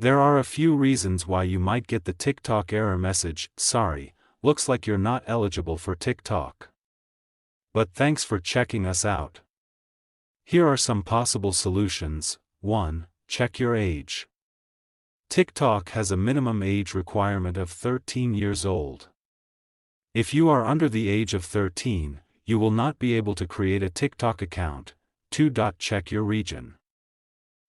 There are a few reasons why you might get the TikTok error message: sorry, looks like you're not eligible for TikTok. But thanks for checking us out. Here are some possible solutions. 1. Check your age. TikTok has a minimum age requirement of 13 years old. If you are under the age of 13, you will not be able to create a TikTok account. 2. Check your region.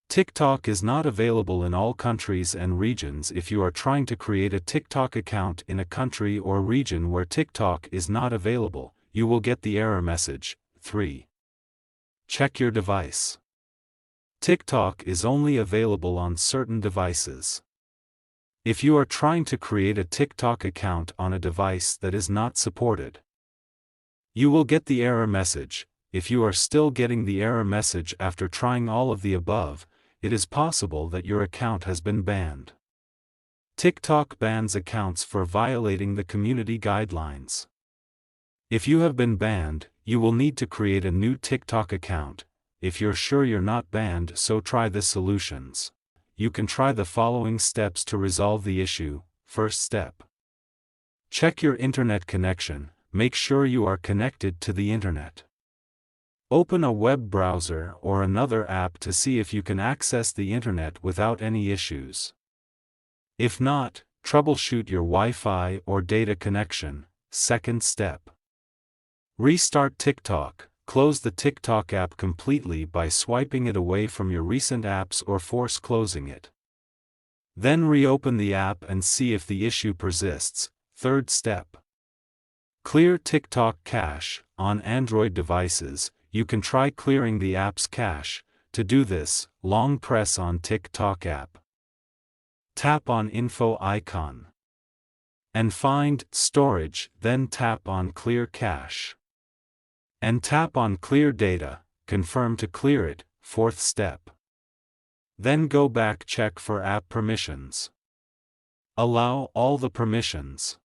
TikTok is not available in all countries and regions. If you are trying to create a TikTok account in a country or region where TikTok is not available, you will get the error message. 3. Check your device. TikTok is only available on certain devices. If you are trying to create a TikTok account on a device that is not supported, you will get the error message. If you are still getting the error message after trying all of the above, it is possible that your account has been banned. TikTok bans accounts for violating the community guidelines. If you have been banned, you will need to create a new TikTok account. If you're sure you're not banned, so try the solutions. You can try the following steps to resolve the issue. First step. Check your internet connection. Make sure you are connected to the internet. Open a web browser or another app to see if you can access the internet without any issues. If not, troubleshoot your Wi-Fi or data connection. Second step. Restart TikTok. Close the TikTok app completely by swiping it away from your recent apps or force closing it. Then reopen the app and see if the issue persists. Third step. Clear TikTok cache. On Android devices, you can try clearing the app's cache. To do this, long press on TikTok app. Tap on Info icon. And find Storage, then tap on Clear Cache. And tap on Clear Data, confirm to clear it. Fourth step. Then go back, check for app permissions. Allow all the permissions.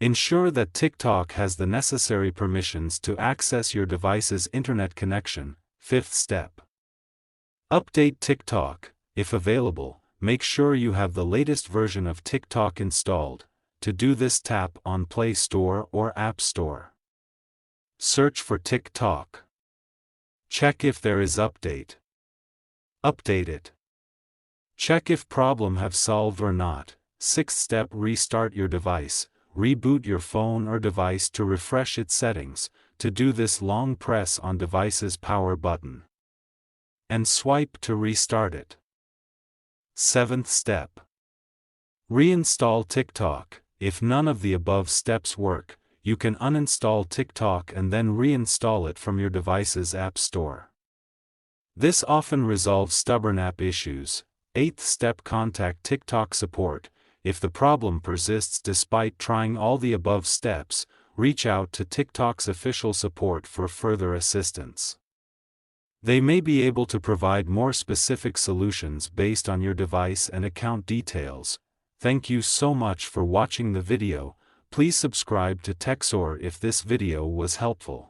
Ensure that TikTok has the necessary permissions to access your device's internet connection. Fifth step. Update TikTok. If available, make sure you have the latest version of TikTok installed. To do this, tap on Play Store or App Store. Search for TikTok. Check if there is update. Update it. Check if problem have solved or not. Sixth step. Restart your device. Reboot your phone or device to refresh its settings. To do this, long press on device's power button and swipe to restart it. Seventh step. Reinstall TikTok. If none of the above steps work, you can uninstall TikTok and then reinstall it from your device's app store. This often resolves stubborn app issues. Eighth step. Contact TikTok support. If the problem persists despite trying all the above steps, reach out to TikTok's official support for further assistance. They may be able to provide more specific solutions based on your device and account details. Thank you so much for watching the video. Please subscribe to TechSor if this video was helpful.